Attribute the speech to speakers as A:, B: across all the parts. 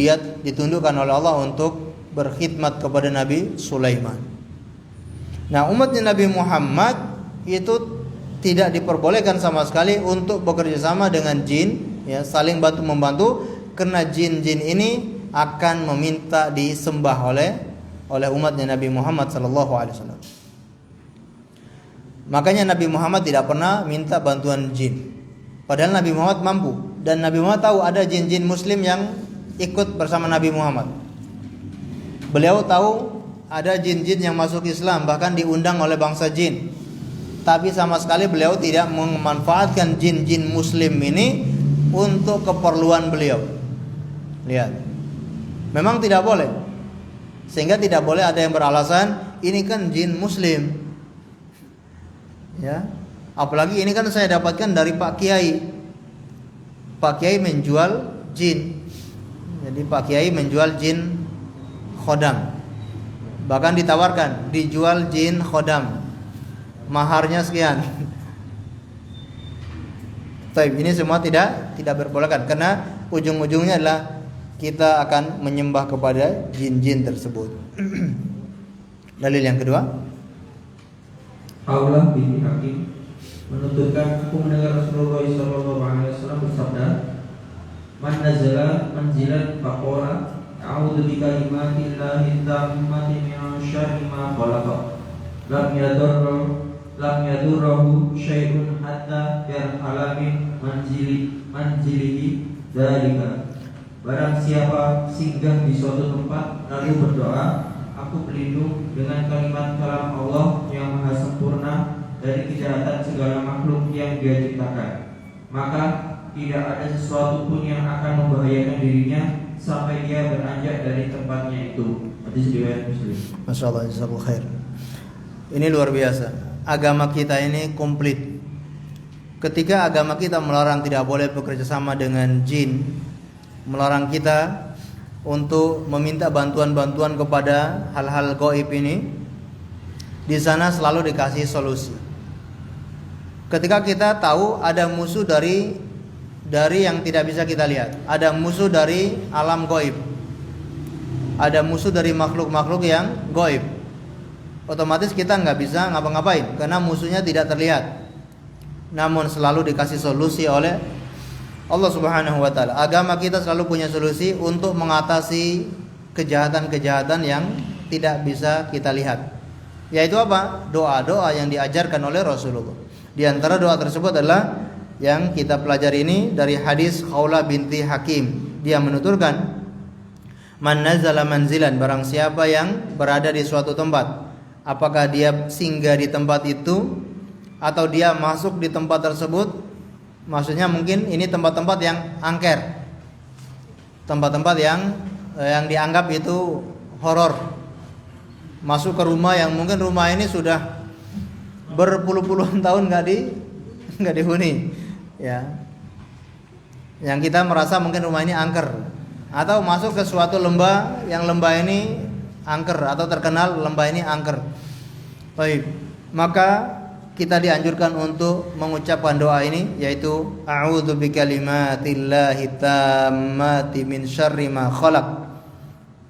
A: dia ditundukkan oleh Allah untuk berkhidmat kepada Nabi Sulaiman. Nah, umatnya Nabi Muhammad itu tidak diperbolehkan sama sekali untuk bekerja sama dengan jin, ya, saling bantu membantu, karena jin-jin ini akan meminta disembah oleh umatnya Nabi Muhammad sallallahu alaihi wasallam. Makanya Nabi Muhammad tidak pernah minta bantuan jin. Padahal Nabi Muhammad mampu, dan Nabi Muhammad tahu ada jin-jin muslim yang ikut bersama Nabi Muhammad. Beliau tahu ada jin-jin yang masuk Islam, bahkan diundang oleh bangsa jin. Tapi sama sekali beliau tidak memanfaatkan jin-jin muslim ini untuk keperluan beliau. Lihat, memang tidak boleh. Sehingga tidak boleh ada yang beralasan ini kan jin muslim, ya. Apalagi ini kan saya dapatkan dari Pak Kiai. Pak Kiai menjual jin. Jadi Pak Kiai menjual jin khodam. Bahkan ditawarkan dijual jin khodam, maharnya sekian. Tapi ini semua tidak diperbolehkan, karena ujung-ujungnya adalah kita akan menyembah kepada jin-jin tersebut. Dalil yang kedua,
B: Aulah bin Hakim menuturkan, aku mendengar Rasulullah SAW bersabda, man nazala manzilan faqala a'udzu bikalimatillahi tammati min syarri ma khalaqa lam yadurruhu syai'un hatta yarhala min manzilihi dzalika. Barang siapa singgah di suatu tempat lalu berdoa, aku berlindung dengan kalimat kalam Allah yang maha sempurna dari kejahatan segala makhluk yang Dia ciptakan, maka tidak ada sesuatu pun yang akan membahayakan dirinya sampai dia beranjak dari tempatnya itu. Hadis riwayat Muslim.
A: Masya Allah, jazakallahu khair. Ini luar biasa. Agama kita ini komplit. Ketika agama kita melarang tidak boleh bekerja sama dengan jin, melarang kita untuk meminta bantuan-bantuan kepada hal-hal gaib ini, di sana selalu dikasih solusi. Ketika kita tahu ada musuh dari yang tidak bisa kita lihat, ada musuh dari alam gaib, ada musuh dari makhluk-makhluk yang gaib, otomatis kita nggak bisa ngapa-ngapain karena musuhnya tidak terlihat. Namun selalu dikasih solusi oleh Allah Subhanahu wa taala. Agama kita selalu punya solusi untuk mengatasi kejahatan-kejahatan yang tidak bisa kita lihat. Yaitu apa? Doa-doa yang diajarkan oleh Rasulullah. Di antara doa tersebut adalah yang kita pelajari ini dari hadis Khawlah binti Hakim. Dia menuturkan, man nazala manzilan, barang siapa yang berada di suatu tempat, apakah dia singgah di tempat itu atau dia masuk di tempat tersebut. Maksudnya mungkin ini tempat-tempat yang angker, tempat-tempat yang dianggap itu horor. Masuk ke rumah yang mungkin rumah ini sudah berpuluh-puluhan tahun nggak dihuni, ya. Yang kita merasa mungkin rumah ini angker, atau masuk ke suatu lembah yang lembah ini angker atau terkenal lembah ini angker. Baik, maka kita dianjurkan untuk mengucapkan doa ini, yaitu a'udzu bikalimatillahi tammati min syarri ma khalaq.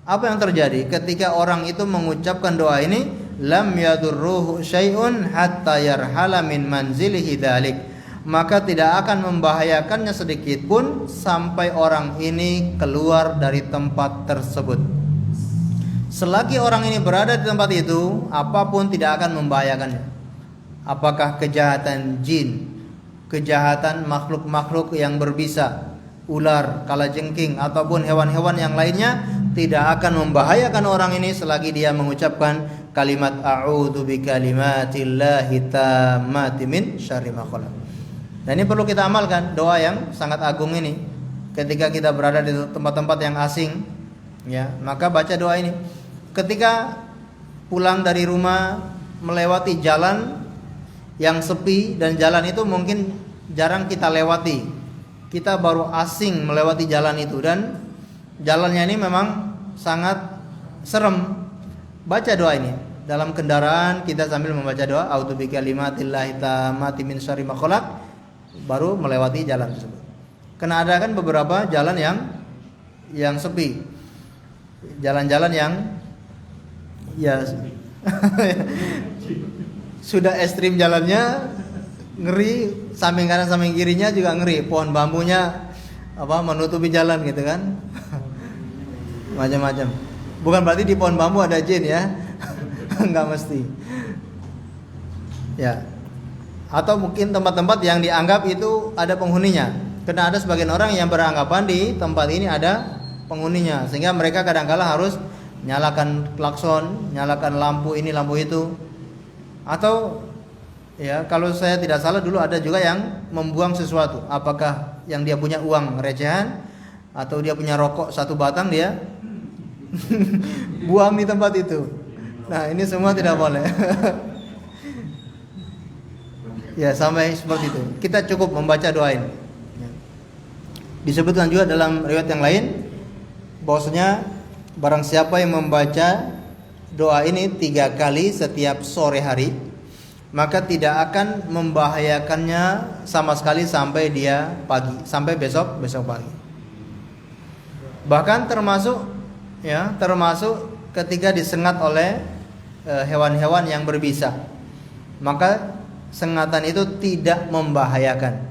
A: Apa yang terjadi ketika orang itu mengucapkan doa ini? Lam yadurruhu syai'un hatta yarhala min manzilihi dzalik. Maka tidak akan membahayakannya sedikit pun sampai orang ini keluar dari tempat tersebut. Selagi orang ini berada di tempat itu, apapun tidak akan membahayakannya. Apakah kejahatan jin, kejahatan makhluk-makhluk yang berbisa, ular, kalajengking ataupun hewan-hewan yang lainnya, tidak akan membahayakan orang ini selagi dia mengucapkan kalimat a'udzu bikalimatillahi tammati min syarri ma khalaq. Dan ini perlu kita amalkan doa yang sangat agung ini. Ketika kita berada di tempat-tempat yang asing, ya, maka baca doa ini. Ketika pulang dari rumah melewati jalan yang sepi dan jalan itu mungkin jarang kita lewati, kita baru asing melewati jalan itu dan jalannya ini memang sangat serem, baca doa ini dalam kendaraan, kita sambil membaca doa a'udzu bikalimatillahi tammati min syarri ma khalaq, baru melewati jalan tersebut. Karena ada kan beberapa jalan yang sepi, jalan-jalan yang ya sudah ekstrim jalannya, ngeri, samping kanan samping kirinya juga ngeri, pohon bambunya menutupi jalan gitu kan. Macam-macam. Bukan berarti di pohon bambu ada jin ya. Enggak mesti. Ya. Atau mungkin tempat-tempat yang dianggap itu ada penghuninya. Karena ada sebagian orang yang beranggapan di tempat ini ada penghuninya, sehingga mereka kadang-kala harus nyalakan klakson, nyalakan lampu ini lampu itu. Atau ya, kalau saya tidak salah dulu ada juga yang membuang sesuatu. Apakah yang dia punya uang recehan atau dia punya rokok satu batang dia buang di tempat itu. Nah, ini semua tidak boleh. Ya, sampai seperti itu. Kita cukup membaca doa ini. Disebutkan juga dalam riwayat yang lain bahwasanya barang siapa yang membaca doa ini 3 kali setiap sore hari, maka tidak akan membahayakannya sama sekali sampai dia pagi, sampai besok pagi. Bahkan termasuk ketika disengat oleh hewan-hewan yang berbisa, maka sengatan itu tidak membahayakan.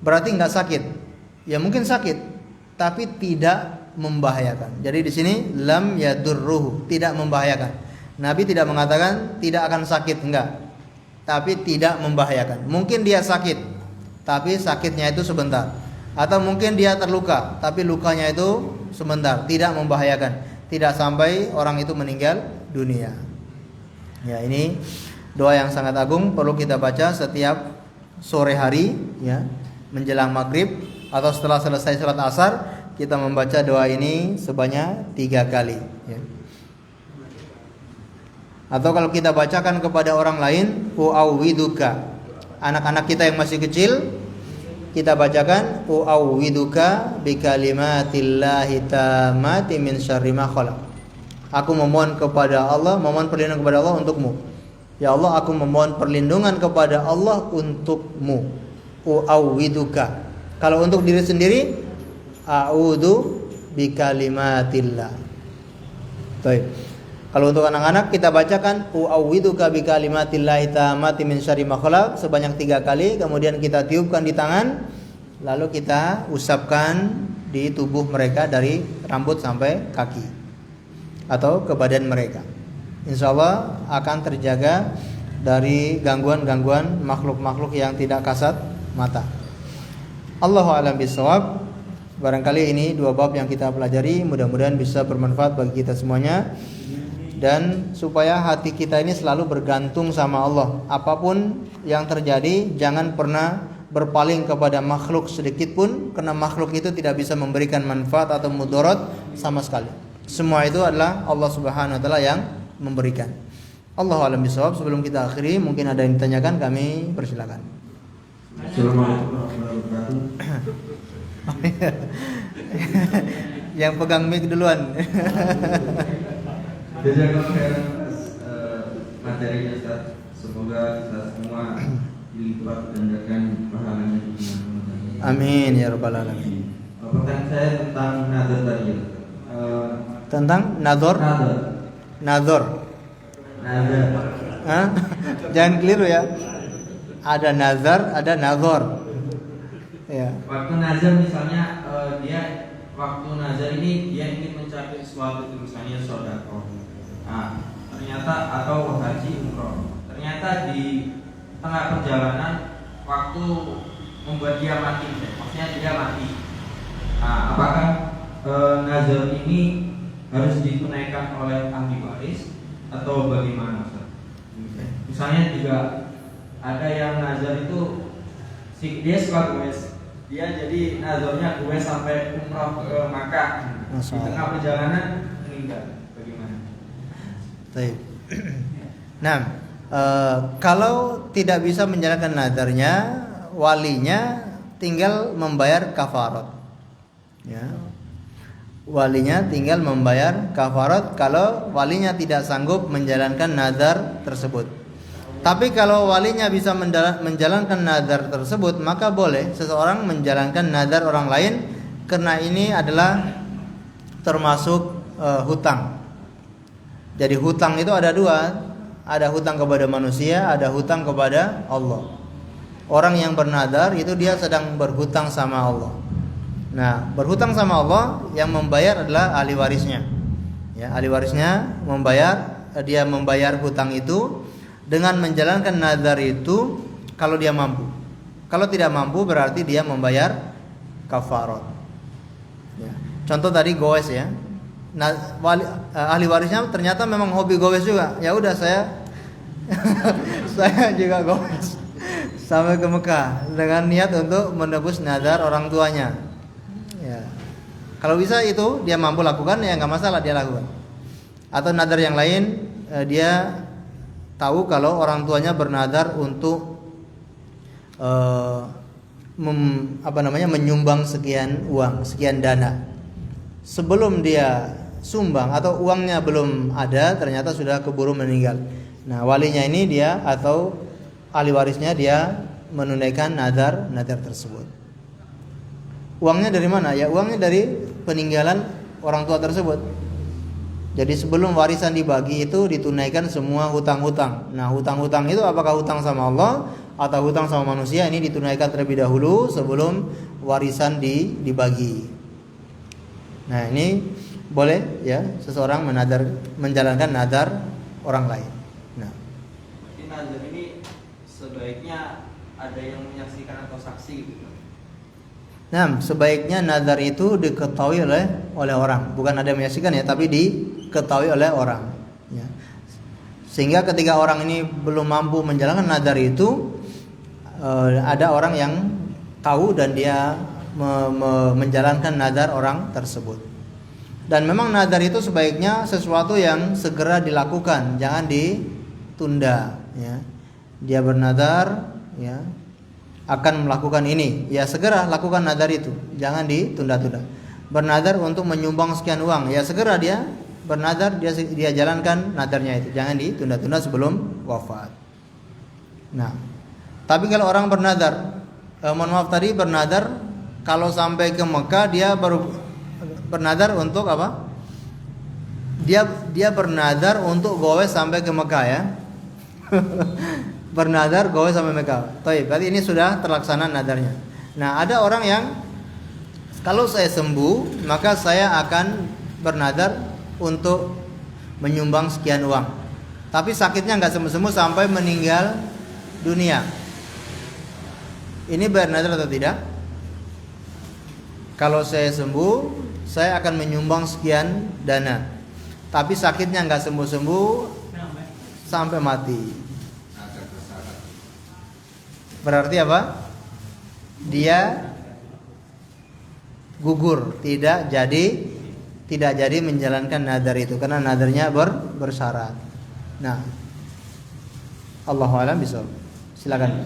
A: Berarti nggak sakit. Ya mungkin sakit, tapi tidak membahayakan. Jadi di sini lam yadurruhu, tidak membahayakan. Nabi tidak mengatakan tidak akan sakit, enggak. Tapi tidak membahayakan. Mungkin dia sakit, tapi sakitnya itu sebentar. Atau mungkin dia terluka, tapi lukanya itu sebentar, tidak membahayakan. Tidak sampai orang itu meninggal dunia. Ya, ini doa yang sangat agung, perlu kita baca setiap sore hari ya, menjelang maghrib atau setelah selesai salat asar, kita membaca doa ini sebanyak 3 kali ya. Atau kalau kita bacakan kepada orang lain, u'awwiduka, anak-anak kita yang masih kecil, kita bacakan u'awwiduka bikalimatillahi tammati min syarri ma khalaq. Aku memohon kepada Allah, memohon perlindungan kepada Allah untukmu. Ya Allah, aku memohon perlindungan kepada Allah untukmu. U'awwiduka. Kalau untuk diri sendiri, a'udzu bikalimatillah. Baik. Kalau untuk anak-anak kita bacakan u'awwiduka bikalimatillahi tammati min syarri ma khalaq sebanyak 3 kali, kemudian kita tiupkan di tangan, lalu kita usapkan di tubuh mereka dari rambut sampai kaki atau ke badan mereka. Insya Allah akan terjaga dari gangguan-gangguan makhluk-makhluk yang tidak kasat mata. Allahu a'lam bishawab. Barangkali ini 2 bab yang kita pelajari, mudah-mudahan bisa bermanfaat bagi kita semuanya, dan supaya hati kita ini selalu bergantung sama Allah. Apapun yang terjadi, jangan pernah berpaling kepada makhluk sedikit pun, karena makhluk itu tidak bisa memberikan manfaat atau mudarat sama sekali. Semua itu adalah Allah Subhanahu wa taala yang memberikan. Allahu a'lam bishawab. Sebelum kita akhiri, mungkin ada yang ditanyakan, kami persilakan.
B: Assalamualaikum warahmatullahi wabarakatuh.
A: Yang pegang mic duluan.
B: Jazakallahu khairan atas materinya Ustaz. Semoga kita semua dilipat gandakan pahalanya di dunia.
A: Amin ya rabbal alamin.
B: Pertanyaan saya tentang nazar tadi.
A: Tentang nador.
B: Nazar.
A: Hah? Jangan keliru ya. Ada nazar, ada nazor. Ya.
B: Waktu nazar misalnya dia waktu nazar ini dia ingin mencapai sesuatu, misalnya sedekah. Nah, ternyata atau haji umroh. Ternyata di tengah perjalanan waktu membuat dia mati, maksudnya dia mati. Nah, apakah nazar ini harus ditunaikan oleh ahli waris atau bagaimana, Ustaz? Misalnya juga ada yang nazar itu dia suka goes, dia jadi nazarnya goes sampai umroh ke Makkah, di tengah perjalanan meninggal, bagaimana?
A: Baik. Nah, kalau tidak bisa menjalankan nazarnya, walinya tinggal membayar kafarat. Ya. Walinya tinggal membayar kafarat kalau walinya tidak sanggup menjalankan nazar tersebut. Tapi kalau walinya bisa menjalankan nazar tersebut, maka boleh seseorang menjalankan nazar orang lain, karena ini adalah termasuk hutang. Jadi hutang itu ada dua, ada hutang kepada manusia, ada hutang kepada Allah. Orang yang bernadar itu dia sedang berhutang sama Allah. Nah, berhutang sama Allah yang membayar adalah ahli warisnya. Ya, ahli warisnya dia membayar hutang itu dengan menjalankan nazar itu kalau dia mampu. Kalau tidak mampu berarti dia membayar kafarat. Ya. Contoh tadi goes ya. Nah, ahli warisnya ternyata memang hobi goes juga. Ya udah saya saya juga goes sampai ke Mekah dengan niat untuk menebus nazar orang tuanya. Ya. Kalau bisa itu dia mampu lakukan ya nggak masalah dia lakukan. Atau nazar yang lain dia tahu kalau orang tuanya bernazar untuk menyumbang sekian uang, sekian dana. Sebelum dia sumbang atau uangnya belum ada, ternyata sudah keburu meninggal. Nah, walinya ini dia atau ahli warisnya dia menunaikan nazar tersebut. Uangnya dari mana? Ya uangnya dari peninggalan orang tua tersebut. Jadi sebelum warisan dibagi itu ditunaikan semua hutang-hutang. Nah, hutang-hutang itu apakah hutang sama Allah atau hutang sama manusia, ini ditunaikan terlebih dahulu sebelum warisan dibagi. Nah, ini boleh ya seseorang menjalankan nazar orang lain. Nah,
C: berarti nazar ini sebaiknya ada yang menyaksikan atau saksi gitu.
A: Nah, sebaiknya nazar itu diketahui oleh orang, bukan ada yang menyaksikan ya, tapi diketahui oleh orang. Ya. Sehingga ketika orang ini belum mampu menjalankan nazar itu, ada orang yang tahu dan dia menjalankan nazar orang tersebut. Dan memang nazar itu sebaiknya sesuatu yang segera dilakukan, jangan ditunda. Ya. Dia bernazar, ya, akan melakukan ini, ya segera lakukan nazar itu, jangan ditunda-tunda. Bernazar untuk menyumbang sekian uang, ya segera dia bernazar, dia jalankan nazarnya itu, jangan ditunda-tunda sebelum wafat. Nah, tapi kalau orang bernazar, bernazar kalau sampai ke Mekah dia baru bernazar untuk apa? Dia bernazar untuk goes sampai ke Mekah ya. Bernazar goes sampai Mekah. Baik, berarti ini sudah terlaksana nadarnya. Nah, ada orang yang kalau saya sembuh, maka saya akan bernazar untuk menyumbang sekian uang. Tapi sakitnya nggak sembuh-sembuh sampai meninggal dunia. Ini bernazar atau tidak? Kalau saya sembuh, saya akan menyumbang sekian dana. Tapi sakitnya nggak sembuh-sembuh sampai mati. Berarti apa? Dia gugur, tidak jadi menjalankan nazar itu karena nazarnya bersyarat. Nah, Allahu a'lam bishawab. Silakan.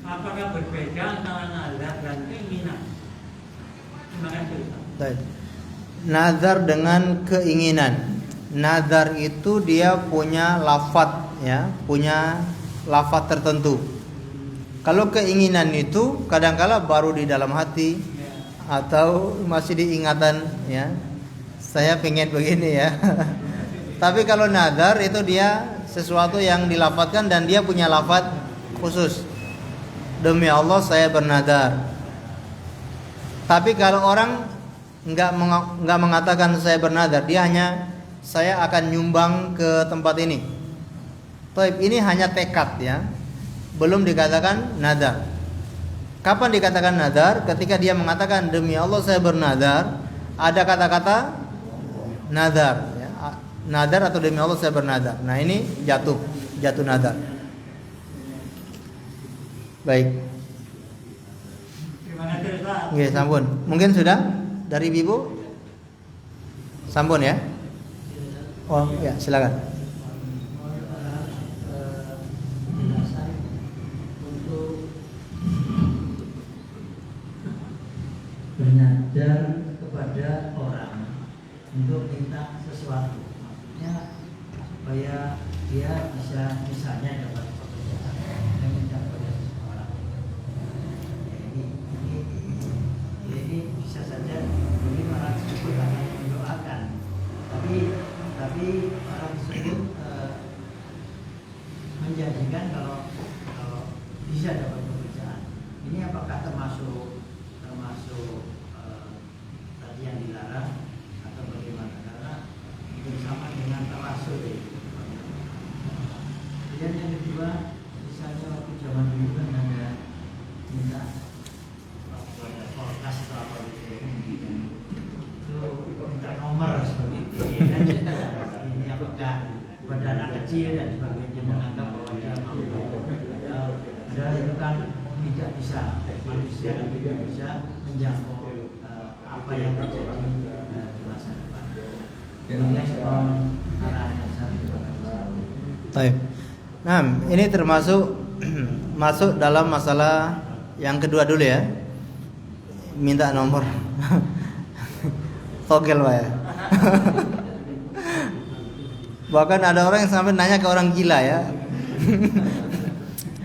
D: Apakah berbeda antara nazar dan keinginan?
A: Baik. Nazar dengan keinginan. Nazar itu dia punya lafaz ya, punya lafaz tertentu. Kalau keinginan itu kadang-kala baru di dalam hati atau masih diingatan ya. Saya pengen begini ya. Tapi kalau nazar itu dia sesuatu yang dilafadzkan dan dia punya lafaz khusus. Demi Allah saya bernazar. Tapi kalau orang enggak mengatakan saya bernazar, dia hanya saya akan nyumbang ke tempat ini. Taib, ini hanya tekad ya. Belum dikatakan nazar. Kapan dikatakan nazar? Ketika dia mengatakan demi Allah saya bernazar, ada kata-kata nazar ya. Nazar atau demi Allah saya bernazar. Nah, ini jatuh nazar. Baik.
D: Terima kasih Ustaz.
A: Oke, sampun. Mungkin sudah dari Ibu? Sampun ya? Oh, ya, silakan.
E: Bernazar kepada orang untuk minta sesuatu, maksudnya supaya dia bisa misalnya dapat pekerjaan dan minta kepada seseorang. Ya, ini bisa saja bagaimana disebut karena kecil dan sebagainya menganggap bahwa dia mampu. Padahal itu kan tidak bisa, manusia tidak bisa menjangkau apa yang terjadi di masa depan. Kemudian arahnya
A: Baik. Nah, ini termasuk masuk dalam masalah yang kedua dulu ya. Minta nomor. Togel Pak ya. Bahkan ada orang yang sampai nanya ke orang gila ya.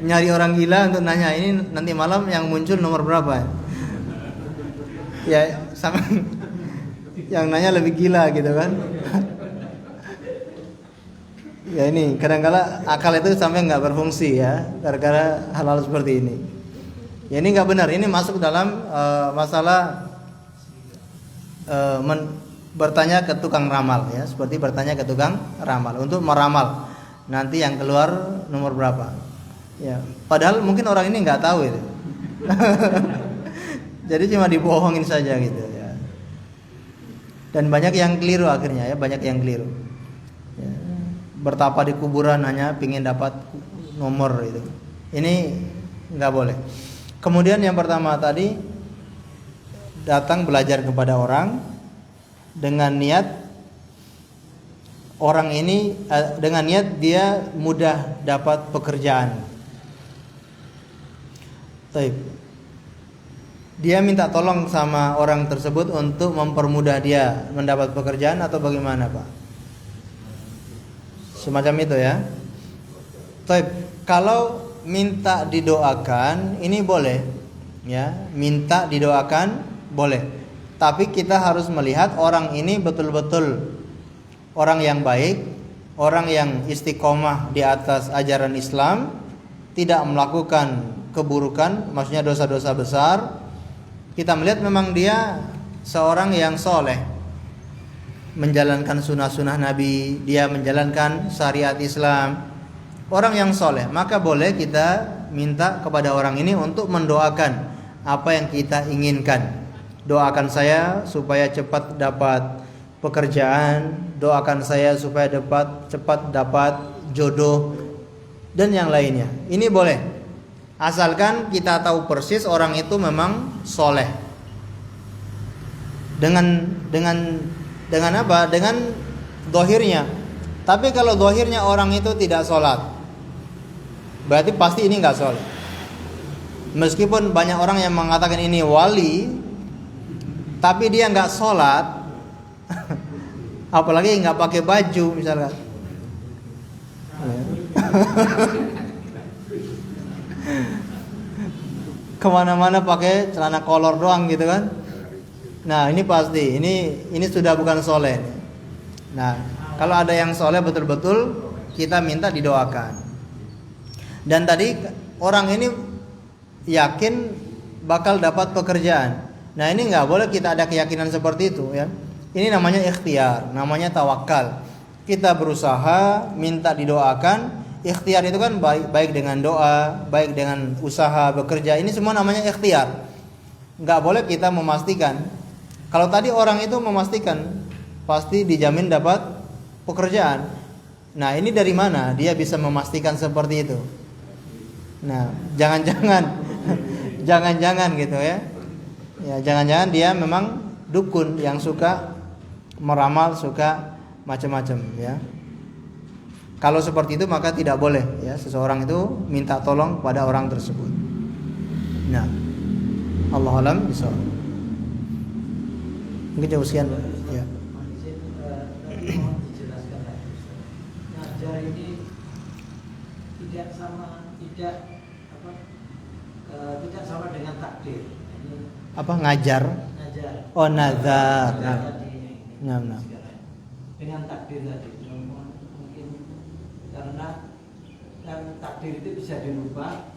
A: Nyari orang gila untuk nanya, ini nanti malam yang muncul nomor berapa? Ya, sama yang nanya lebih gila gitu kan. Ya ini kadang-kala akal itu sampai nggak berfungsi ya gara-gara hal-hal seperti ini. Ya ini nggak benar. Ini masuk dalam masalah bertanya ke tukang ramal ya, seperti bertanya ke tukang ramal untuk meramal nanti yang keluar nomor berapa. Ya, padahal mungkin orang ini nggak tahu itu. Jadi cuma dibohongin saja gitu ya. Dan banyak yang keliru akhirnya ya, banyak yang keliru. Ya, bertapa di kuburan hanya pingin dapat nomor itu. Ini nggak boleh. Kemudian yang pertama tadi, datang belajar kepada orang dengan niat orang ini dengan niat dia mudah dapat pekerjaan. Baik. Dia minta tolong sama orang tersebut untuk mempermudah dia mendapat pekerjaan atau bagaimana, Pak? Semacam itu ya. Baik. Kalau minta didoakan ini boleh ya, minta didoakan boleh. Tapi kita harus melihat orang ini betul-betul orang yang baik, orang yang istiqomah di atas ajaran Islam, tidak melakukan keburukan, maksudnya dosa-dosa besar. Kita melihat memang dia seorang yang soleh, menjalankan sunnah-sunnah Nabi, dia menjalankan syariat Islam, orang yang soleh. Maka boleh kita minta kepada orang ini untuk mendoakan apa yang kita inginkan. Doakan saya supaya cepat dapat pekerjaan, doakan saya supaya cepat dapat jodoh dan yang lainnya. Ini boleh, asalkan kita tahu persis orang itu memang soleh. Dengan apa? Dengan zahirnya. Tapi kalau zahirnya orang itu tidak sholat, berarti pasti ini nggak soleh. Meskipun banyak orang yang mengatakan ini wali, tapi dia nggak sholat, apalagi nggak pakai baju misalkan. Kemana-mana pakai celana kolor doang gitu kan. Nah ini pasti, ini sudah bukan soleh. Nah kalau ada yang soleh betul-betul, kita minta didoakan. Dan tadi orang ini yakin bakal dapat pekerjaan. Nah ini nggak boleh kita ada keyakinan seperti itu ya. Ini namanya ikhtiar, namanya tawakal. Kita berusaha minta didoakan. Ikhtiar itu kan baik dengan doa, baik dengan usaha bekerja. Ini semua namanya ikhtiar. Nggak boleh kita memastikan. Kalau tadi orang itu memastikan pasti dijamin dapat pekerjaan. Nah ini dari mana dia bisa memastikan seperti itu? Nah jangan-jangan gitu ya. Ya jangan-jangan dia memang dukun yang suka meramal, suka macam-macam ya. Kalau seperti itu maka tidak boleh ya seseorang itu minta tolong pada orang tersebut. Nah, Allah alam bisawab. Mungkin jauh sekian ya.
E: Mohon dijelaskan lagi. Ngajar ini tidak sama dengan takdir.
A: Apa ngajar?
E: Ngajar.
A: Oh nazar.
E: Nah. Dengan takdir tadi. Mungkin karena kan takdir itu bisa dirubah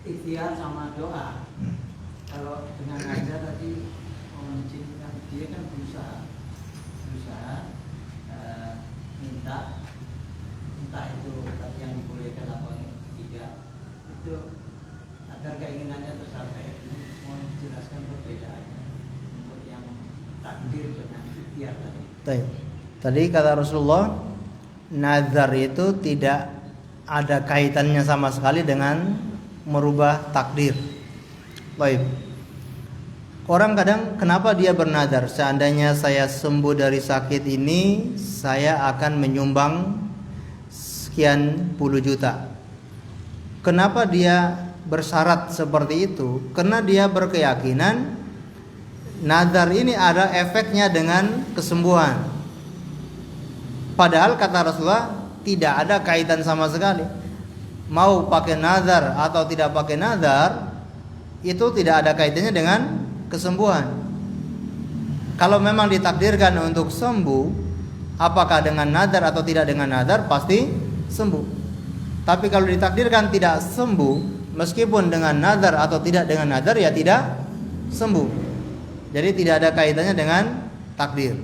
E: ikhtiar sama doa. Kalau dengan ngajar tadi mengizinkan dia kan berusaha minta entah itu tadi yang dibolehkan atau tidak itu agar keinginannya tercapai. Mohon jelaskan perbedaannya untuk yang takdir dengan ikhtiar tadi.
A: Tadi kata Rasulullah, nazar itu tidak ada kaitannya sama sekali dengan merubah takdir. Baik. Orang kadang kenapa dia bernazar, seandainya saya sembuh dari sakit ini, saya akan menyumbang sekian puluh juta. Kenapa dia bersyarat seperti itu? Karena dia berkeyakinan nazar ini ada efeknya dengan kesembuhan. Padahal kata Rasulullah tidak ada kaitan sama sekali. Mau pakai nazar atau tidak pakai nazar, itu tidak ada kaitannya dengan kesembuhan. Kalau memang ditakdirkan untuk sembuh, apakah dengan nazar atau tidak dengan nazar, pasti sembuh. Tapi kalau ditakdirkan tidak sembuh, meskipun dengan nazar atau tidak dengan nazar, ya tidak sembuh. Jadi tidak ada kaitannya dengan takdir.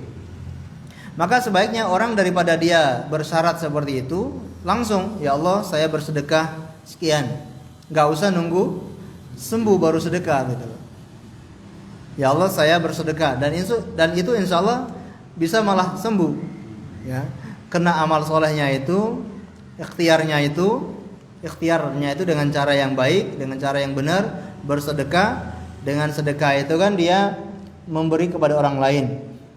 A: Maka sebaiknya orang daripada dia bersyarat seperti itu, langsung, ya Allah saya bersedekah sekian, gak usah nunggu sembuh baru sedekah gitu. Ya Allah saya bersedekah, dan itu insya Allah bisa malah sembuh, ya. Karena amal solehnya itu, ikhtiarnya itu dengan cara yang baik, dengan cara yang benar, bersedekah. Dengan sedekah itu kan dia memberi kepada orang lain,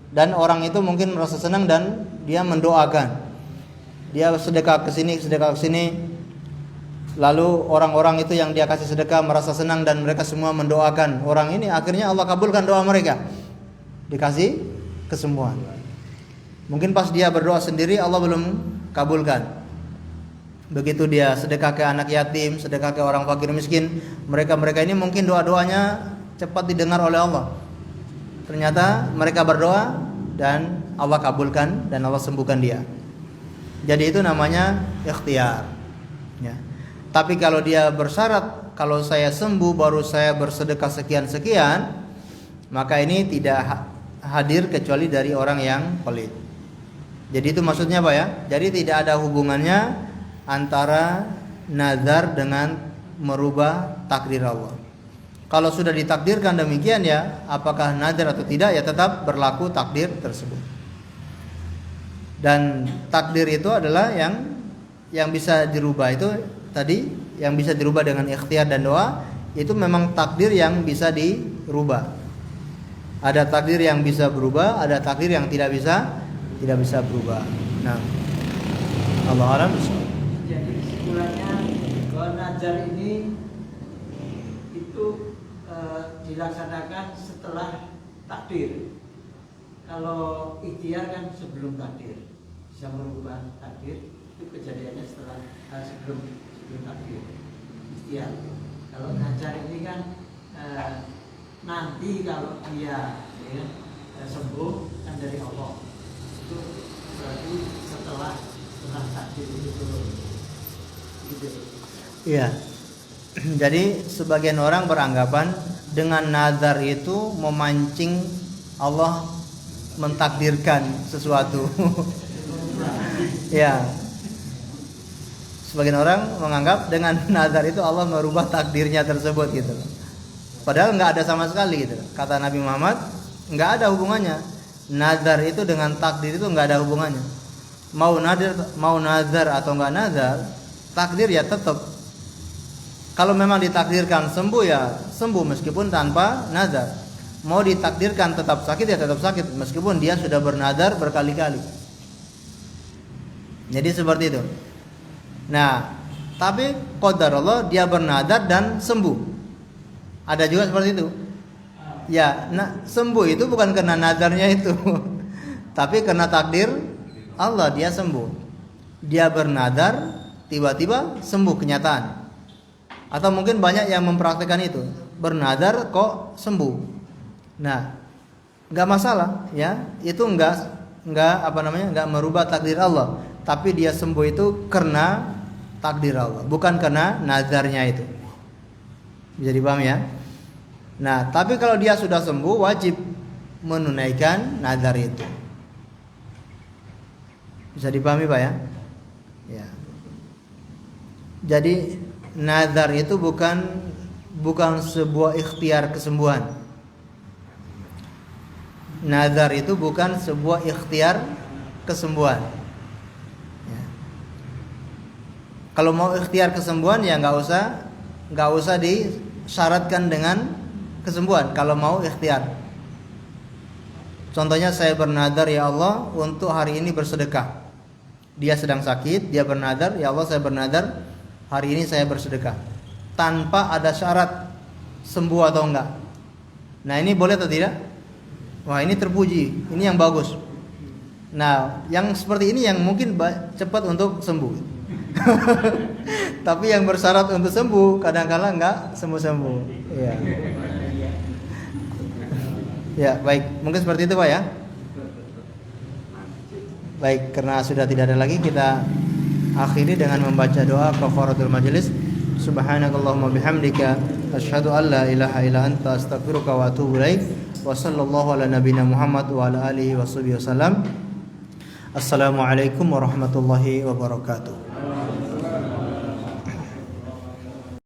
A: dan orang itu mungkin merasa senang dan dia mendoakan. Dia sedekah ke sini, lalu orang-orang itu yang dia kasih sedekah merasa senang dan mereka semua mendoakan orang ini, akhirnya Allah kabulkan doa mereka, dikasih kesembuhan. Mungkin pas dia berdoa sendiri Allah belum kabulkan. Begitu dia sedekah ke anak yatim, sedekah ke orang fakir miskin, mereka ini mungkin doa-doanya cepat didengar oleh Allah. Ternyata mereka berdoa dan Allah kabulkan dan Allah sembuhkan dia. Jadi itu namanya ikhtiar, ya. Tapi kalau dia bersyarat, kalau saya sembuh baru saya bersedekah sekian-sekian, maka ini tidak hadir kecuali dari orang yang pelit. Jadi itu maksudnya apa ya? Jadi tidak ada hubungannya antara nazar dengan merubah takdir Allah. Kalau sudah ditakdirkan demikian, ya apakah nazar atau tidak, ya tetap berlaku takdir tersebut. Dan takdir itu adalah yang bisa dirubah itu tadi, yang bisa dirubah dengan ikhtiar dan doa, itu memang takdir yang bisa dirubah. Ada takdir yang bisa berubah, ada takdir yang tidak bisa berubah. Nah, Allah alam.
E: Jadi kesimpulannya bahwa nazar ini itu dilaksanakan setelah takdir. Kalau ikhtiar kan sebelum takdir, bisa merubah takdir, itu kejadiannya setelah sebelum takdir. Ikhtiar. Kalau nazar ini kan nanti kalau dia sembuh kan dari Allah. Itu berarti setelah takdir itu turun. Gitu.
A: Iya. Jadi sebagian orang beranggapan dengan nazar itu memancing Allah mentakdirkan sesuatu. Ya. Sebagian orang menganggap dengan nazar itu Allah merubah takdirnya tersebut gitu. Padahal nggak ada sama sekali gitu. Kata Nabi Muhammad, nggak ada hubungannya. Nazar itu dengan takdir itu nggak ada hubungannya. Mau nazar atau nggak nazar, takdir ya tetap. Kalau memang ditakdirkan sembuh ya sembuh meskipun tanpa nazar. Mau ditakdirkan tetap sakit ya tetap sakit meskipun dia sudah bernazar berkali-kali. Jadi seperti itu. Nah, tapi qadarullah dia bernazar dan sembuh. Ada juga seperti itu. Ya, sembuh itu bukan karena nazarnya itu. Tapi karena takdir Allah dia sembuh. Dia bernazar tiba-tiba sembuh kenyataan. Atau mungkin banyak yang mempraktikkan itu, bernazar kok sembuh. Nah, nggak masalah, ya. Itu nggak merubah takdir Allah. Tapi dia sembuh itu karena takdir Allah, bukan karena nazarnya itu. Bisa dipahami ya? Nah, tapi kalau dia sudah sembuh wajib menunaikan nazar itu. Bisa dipahami Pak ya? Ya. Jadi nazar itu bukan sebuah ikhtiar kesembuhan. Nazar itu bukan sebuah ikhtiar kesembuhan. Ya. Kalau mau ikhtiar kesembuhan ya nggak usah disyaratkan dengan kesembuhan. Kalau mau ikhtiar, contohnya saya bernadar, ya Allah untuk hari ini bersedekah. Dia sedang sakit, dia bernadar, ya Allah saya bernadar hari ini saya bersedekah, tanpa ada syarat sembuh atau enggak. Nah ini boleh atau tidak? Wah ini terpuji, ini yang bagus. Nah yang seperti ini yang mungkin cepat untuk sembuh. Tapi yang bersyarat untuk sembuh kadang-kala enggak sembuh-sembuh. Iya. Ya baik, mungkin seperti itu Pak ya. Baik, karena sudah tidak ada lagi, kita akhiri dengan membaca doa kafaratul majelis. Subhanakallahumma bihamdika asyhadu an la ilaha illa anta astaghfiruka wa atubu ilaik. Wa sallallahu ala nabiyyina Muhammad wa ala alihi washabihi wasallam. Assalamualaikum warahmatullahi wabarakatuh.